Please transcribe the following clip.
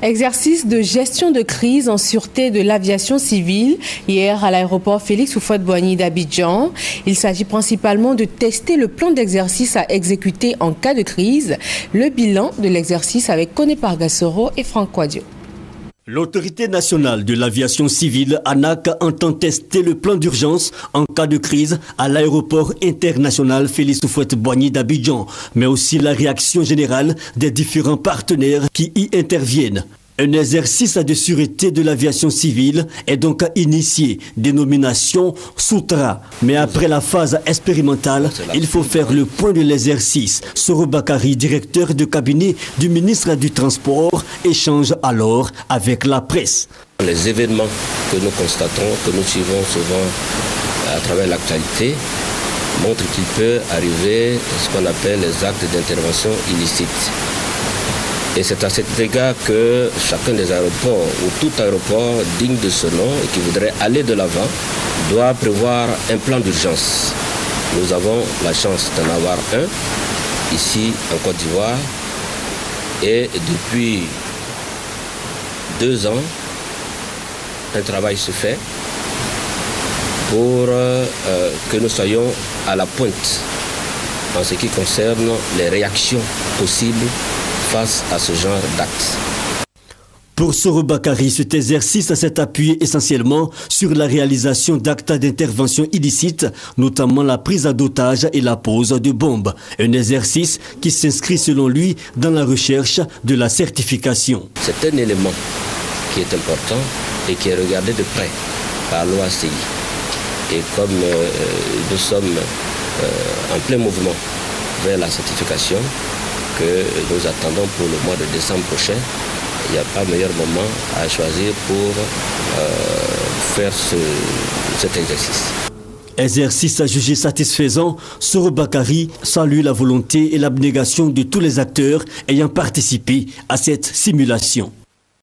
Exercice de gestion de crise en sûreté de l'aviation civile hier à l'aéroport Félix Houphouët-Boigny d'Abidjan. Il s'agit principalement de tester le plan d'exercice à exécuter en cas de crise. Le bilan de l'exercice avec Koné Pargassoro et Franck Quadio. L'autorité nationale de l'aviation civile, ANAC, entend tester le plan d'urgence en cas de crise à l'aéroport international Félix Houphouët-Boigny d'Abidjan, mais aussi la réaction générale des différents partenaires qui y interviennent. Un exercice de sûreté de l'aviation civile est donc initié, dénomination Soutra. Mais après la phase expérimentale, il faut faire le point de l'exercice. Soro Bakari, directeur de cabinet du ministre du Transport, échange alors avec la presse. Les événements que nous constatons, que nous suivons souvent à travers l'actualité, montrent qu'il peut arriver ce qu'on appelle les actes d'intervention illicites. Et c'est à cet égard que chacun des aéroports ou tout aéroport digne de ce nom et qui voudrait aller de l'avant doit prévoir un plan d'urgence. Nous avons la chance d'en avoir un ici en Côte d'Ivoire et depuis 2 ans, un travail se fait pour que nous soyons à la pointe en ce qui concerne les réactions possibles face à ce genre d'actes. Pour Soro Bakari, cet exercice s'est appuyé essentiellement sur la réalisation d'actes d'intervention illicites, notamment la prise d'otages et la pose de bombes. Un exercice qui s'inscrit selon lui dans la recherche de la certification. C'est un élément qui est important et qui est regardé de près par l'OACI. Et comme nous sommes en plein mouvement vers la certification, que nous attendons pour le mois de décembre prochain, il n'y a pas meilleur moment à choisir pour faire cet exercice. Exercice à juger satisfaisant, Soro Bakari salue la volonté et l'abnégation de tous les acteurs ayant participé à cette simulation.